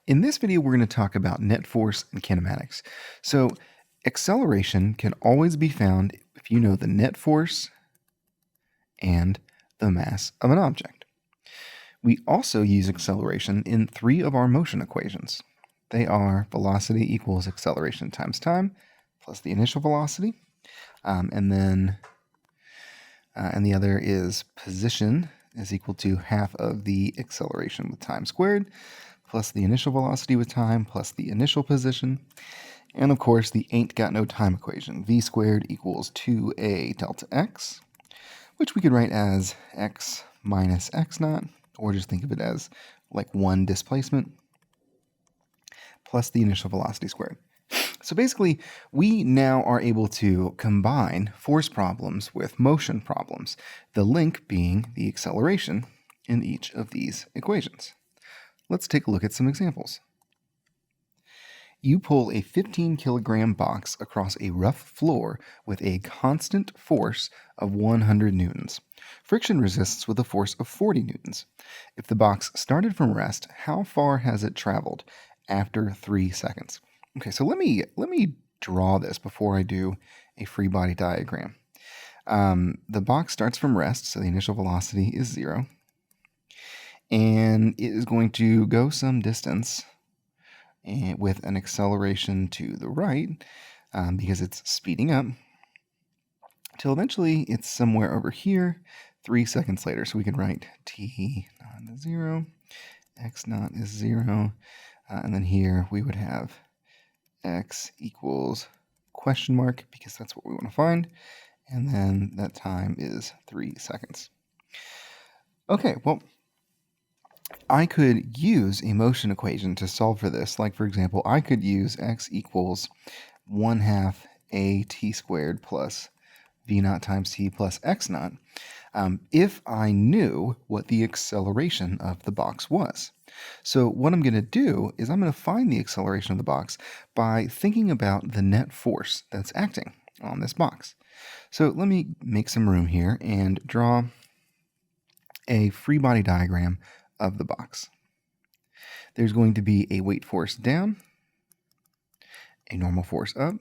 In this video, we're going to talk about net force and kinematics. So acceleration can always be found if you know the net force and the mass of an object. We also use acceleration in 3 of our motion equations. They are velocity equals acceleration times time plus the initial velocity. And the other is position is equal to half of the acceleration with time squared plus the initial velocity with time plus the initial position. And of course, the ain't got no time equation, v squared equals 2a delta x, which we could write as x minus x naught, or just think of it as like one displacement, plus the initial velocity squared. So basically, we now are able to combine force problems with motion problems, the link being the acceleration in each of these equations. Let's take a look at some examples. You pull a 15 kilogram box across a rough floor with a constant force of 100 newtons. Friction resists with a force of 40 newtons. If the box started from rest, how far has it traveled after 3 seconds? Okay, so let me draw this before I do a free body diagram. The box starts from rest, so the initial velocity is 0. And it is going to go some distance with an acceleration to the right because it's speeding up till eventually it's somewhere over here 3 seconds later. So we can write t naught is 0, x naught is 0, and then here we would have x equals question mark because that's what we want to find, and then that time is 3 seconds. Okay, well, I could use a motion equation to solve for this. Like, for example, I could use x equals 1/2 a t squared plus v naught times t plus x naught if I knew what the acceleration of the box was. So what I'm going to do is I'm going to find the acceleration of the box by thinking about the net force that's acting on this box. So let me make some room here and draw a free body diagram of the box. There's going to be a weight force down, a normal force up.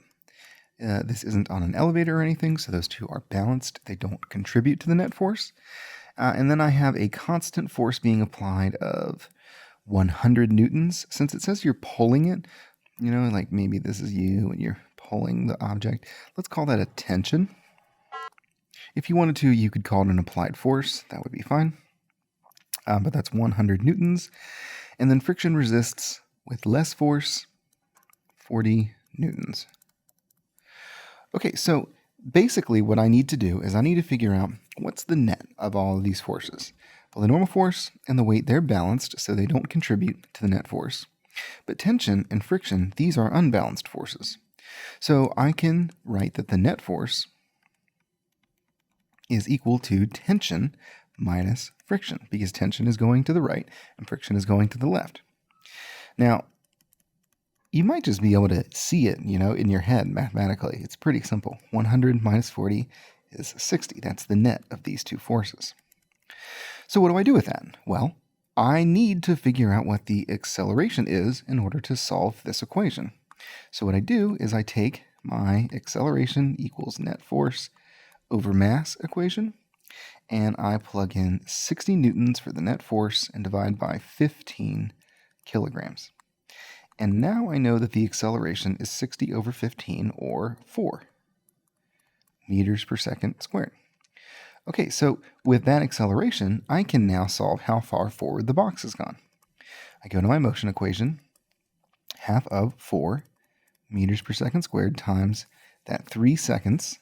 This isn't on an elevator or anything, so those two are balanced. They don't contribute to the net force. And then I have a constant force being applied of 100 newtons. Since it says you're pulling it, like maybe this is you and you're pulling the object, let's call that a tension. If you wanted to, you could call it an applied force. That would be fine. But that's 100 newtons. And then friction resists with less force, 40 newtons. Okay, so basically what I need to do is I need to figure out what's the net of all of these forces. Well, the normal force and the weight, they're balanced, so they don't contribute to the net force. But tension and friction, these are unbalanced forces. So I can write that the net force is equal to tension minus friction, because tension is going to the right and friction is going to the left. Now, you might just be able to see it, in your head mathematically. It's pretty simple. 100 minus 40 is 60. That's the net of these two forces. So what do I do with that? Well, I need to figure out what the acceleration is in order to solve this equation. So what I do is I take my acceleration equals net force over mass equation, and I plug in 60 newtons for the net force and divide by 15 kilograms. And now I know that the acceleration is 60 over 15, or 4 meters per second squared. Okay, so with that acceleration, I can now solve how far forward the box has gone. I go to my motion equation, half of 4 meters per second squared times that 3 seconds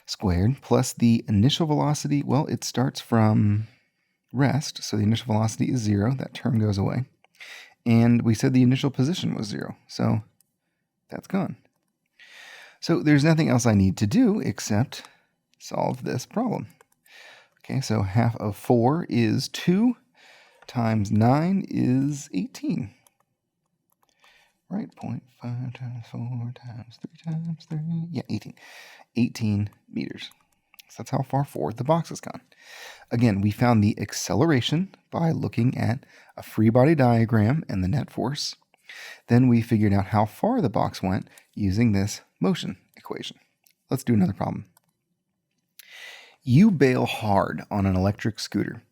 squared plus the initial velocity. Well, it starts from rest, so the initial velocity is 0. That term goes away. And we said the initial position was 0, so that's gone. So there's nothing else I need to do except solve this problem. Okay, so half of 4 is 2 times 9 is 18. Right, 0.5 times 4 times 3 times 3. Yeah, 18. 18 meters. So that's how far forward the box has gone. Again, we found the acceleration by looking at a free body diagram and the net force. Then we figured out how far the box went using this motion equation. Let's do another problem. You bail hard on an electric scooter.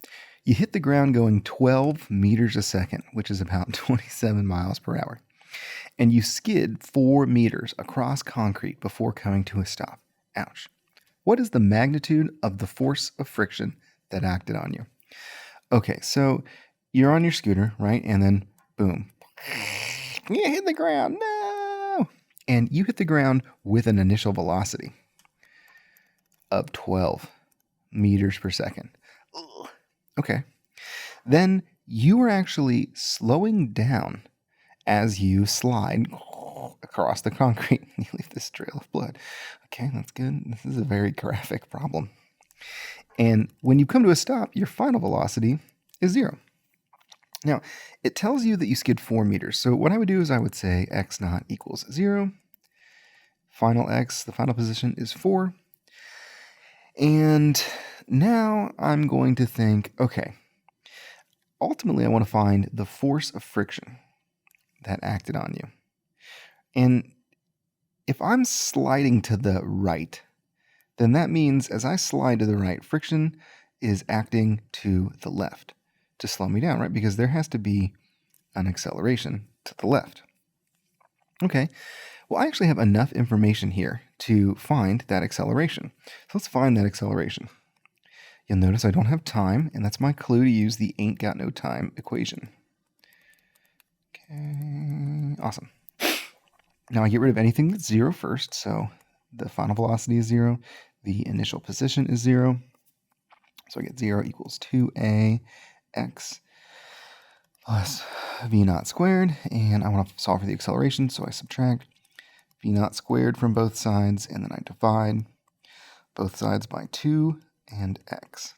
You hit the ground going 12 meters a second, which is about 27 miles per hour. And you skid 4 meters across concrete before coming to a stop. Ouch. What is the magnitude of the force of friction that acted on you? Okay, so you're on your scooter, right? And then boom. You hit the ground. No! And you hit the ground with an initial velocity of 12 meters per second. Ugh. Okay. Then you are actually slowing down as you slide across the concrete. You leave this trail of blood. Okay, that's good. This is a very graphic problem. And when you come to a stop, your final velocity is 0. Now, it tells you that you skid 4 meters. So what I would do is I would say x naught equals 0. Final x, the final position, is 4. And now I'm going to think, okay, ultimately I want to find the force of friction that acted on you. And if I'm sliding to the right, then that means as I slide to the right, friction is acting to the left to slow me down, right? Because there has to be an acceleration to the left. Okay, well, I actually have enough information here to find that acceleration. So let's find that acceleration. You'll notice I don't have time, and that's my clue to use the ain't got no time equation. Okay, awesome. Now I get rid of anything that's 0 first, so the final velocity is 0, the initial position is 0, so I get 0 equals 2ax plus v naught squared, and I want to solve for the acceleration, so I subtract v naught squared from both sides, and then I divide both sides by 2 and x.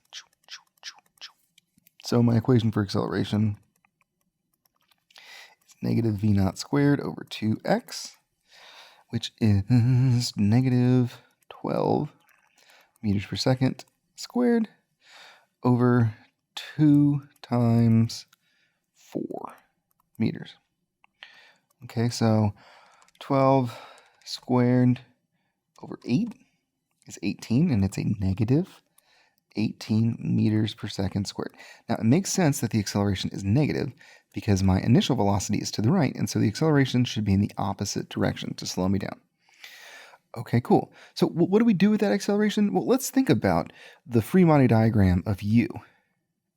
So my equation for acceleration is negative v naught squared over 2x, which is negative 12 meters per second squared over 2 times 4 meters. Okay, so 12 squared over 8 is 18, and it's a negative 18 meters per second squared. Now, it makes sense that the acceleration is negative because my initial velocity is to the right, and so the acceleration should be in the opposite direction to slow me down. Okay, cool. So what do we do with that acceleration? Well, let's think about the free body diagram of you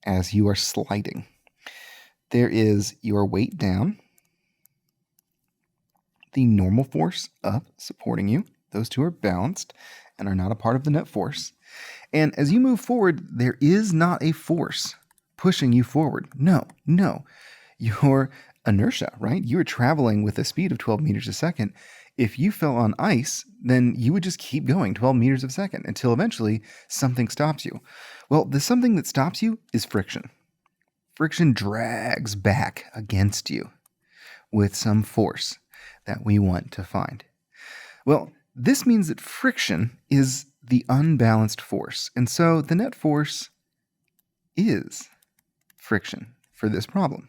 as you are sliding. There is your weight down, the normal force up supporting you. Those two are balanced and are not a part of the net force. And as you move forward, there is not a force pushing you forward. No. Your inertia, right? You are traveling with a speed of 12 meters a second. If you fell on ice, then you would just keep going 12 meters a second until eventually something stops you. Well, the something that stops you is friction. Friction drags back against you with some force that we want to find. Well, this means that friction is the unbalanced force, and so the net force is friction for this problem.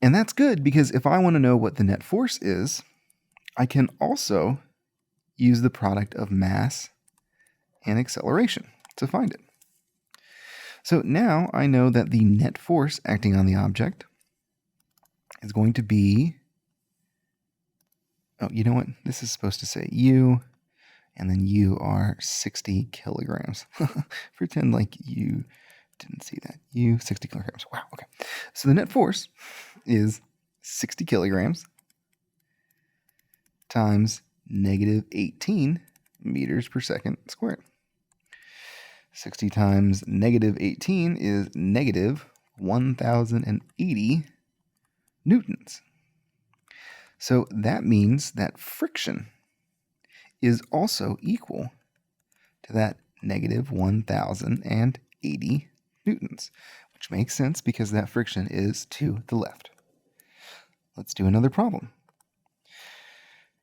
And that's good because if I want to know what the net force is, I can also use the product of mass and acceleration to find it. So now I know that the net force acting on the object is going to be, oh, you know what? This is supposed to say U, and then you are 60 kilograms. Pretend like you didn't see that. You, 60 kilograms. Wow, okay. So the net force is 60 kilograms times negative 18 meters per second squared. 60 times negative 18 is negative 1,080 newtons. So that means that friction is also equal to that negative 1,080 newtons, which makes sense because that friction is to the left. Let's do another problem.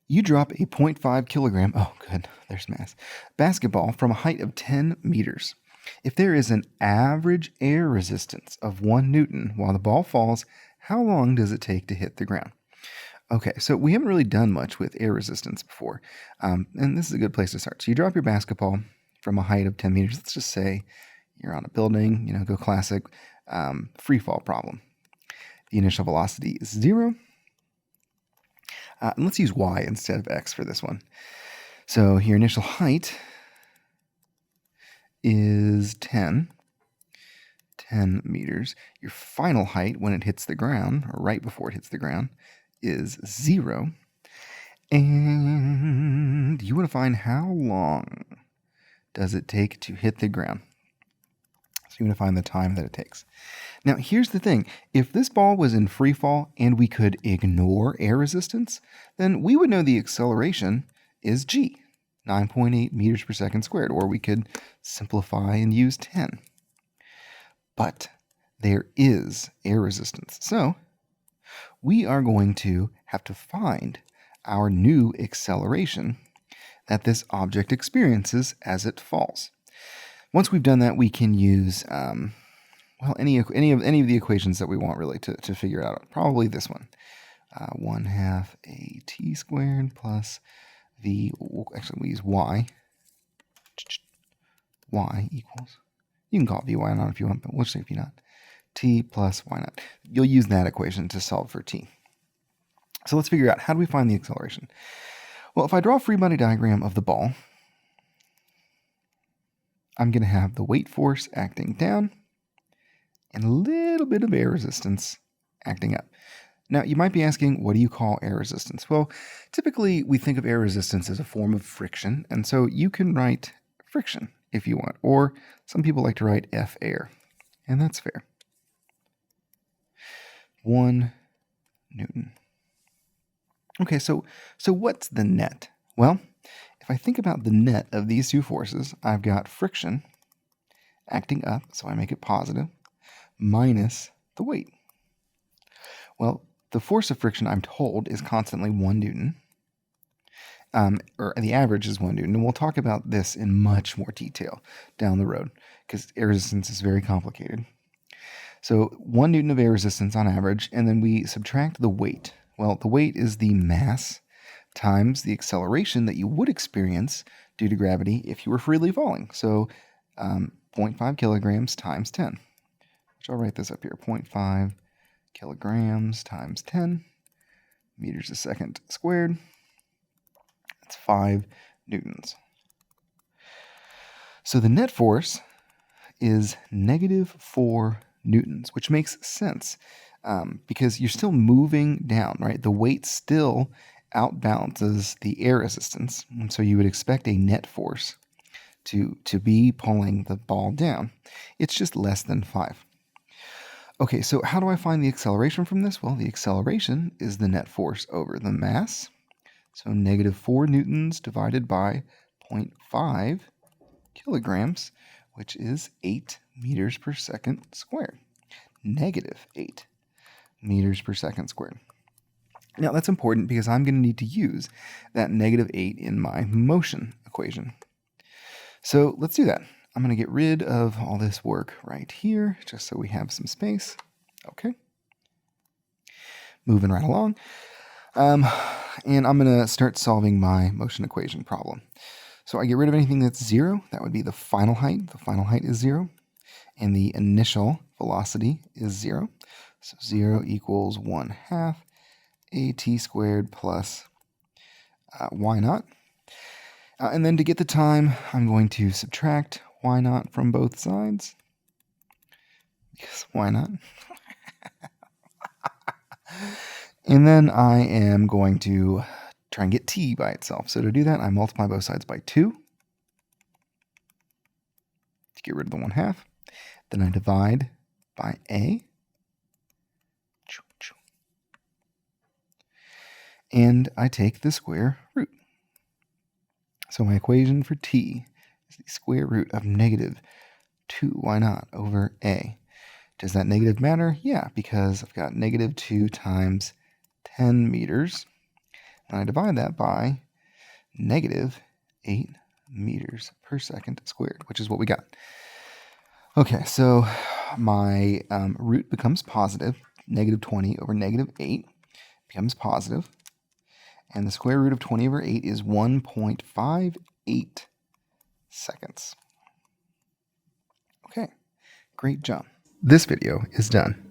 You drop a 0.5 kilogram, oh good, there's mass, basketball from a height of 10 meters. If there is an average air resistance of 1 Newton while the ball falls, how long does it take to hit the ground? Okay, so we haven't really done much with air resistance before, and this is a good place to start. So you drop your basketball from a height of 10 meters. Let's just say you're on a building, go classic free fall problem. The initial velocity is 0. And let's use y instead of x for this one. So your initial height is 10 meters. Your final height when it hits the ground, or right before it hits the ground, is 0. And you want to find how long does it take to hit the ground. So you want to find the time that it takes. Now, here's the thing. If this ball was in free fall and we could ignore air resistance, then we would know the acceleration is g, 9.8 meters per second squared, or we could simplify and use 10. But there is air resistance. So we are going to have to find our new acceleration that this object experiences as it falls. Once we've done that, we can use any of the equations that we want really to figure it out. Probably this one, 1/2 at squared plus v. Actually, we use y. Y equals. You can call it vy naught if you want, but we'll say v naught. T plus y naught. You'll use that equation to solve for t. So let's figure out, how do we find the acceleration? Well, if I draw a free body diagram of the ball, I'm going to have the weight force acting down and a little bit of air resistance acting up. Now, you might be asking, what do you call air resistance? Well, typically we think of air resistance as a form of friction, and so you can write friction if you want, or some people like to write F air, and that's fair. 1 Newton. Okay, so what's the net? Well, if I think about the net of these two forces, I've got friction acting up, so I make it positive, minus the weight. Well, the force of friction, I'm told, is constantly 1 Newton, or the average is 1 Newton, and we'll talk about this in much more detail down the road, because air resistance is very complicated. So 1 Newton of air resistance on average, and then we subtract the weight. Well, the weight is the mass times the acceleration that you would experience due to gravity if you were freely falling. So 0.5 kilograms times 10, which I'll write this up here, 0.5 kilograms times 10 meters a second squared. That's 5 newtons. So the net force is negative 4 newtons, which makes sense because you're still moving down, right? The weight still outbalances the air resistance, and so you would expect a net force to be pulling the ball down. It's just less than 5. Okay, so how do I find the acceleration from this? Well, the acceleration is the net force over the mass. So negative 4 newtons divided by 0.5 kilograms, which is 8 meters per second squared. Negative 8 meters per second squared. Now that's important because I'm going to need to use that negative 8 in my motion equation. So let's do that. I'm going to get rid of all this work right here, just so we have some space. Okay. Moving right along. And I'm going to start solving my motion equation problem. So I get rid of anything that's 0. That would be the final height. The final height is 0. And the initial velocity is 0. So 0 equals 1/2 at squared plus y naught. And then to get the time, I'm going to subtract y naught from both sides. Because why not? And then I am going to try and get t by itself. So to do that, I multiply both sides by 2 to get rid of the 1/2. Then I divide by a. And I take the square root. So my equation for t is the square root of negative 2y naught over a. Does that negative matter? Yeah, because I've got negative 2 times 10 meters. And I divide that by negative 8 meters per second squared, which is what we got. Okay, so my root becomes positive. Negative 20 over negative 8 becomes positive. And the square root of 20 over 8 is 1.58 seconds. Okay, great job. This video is done.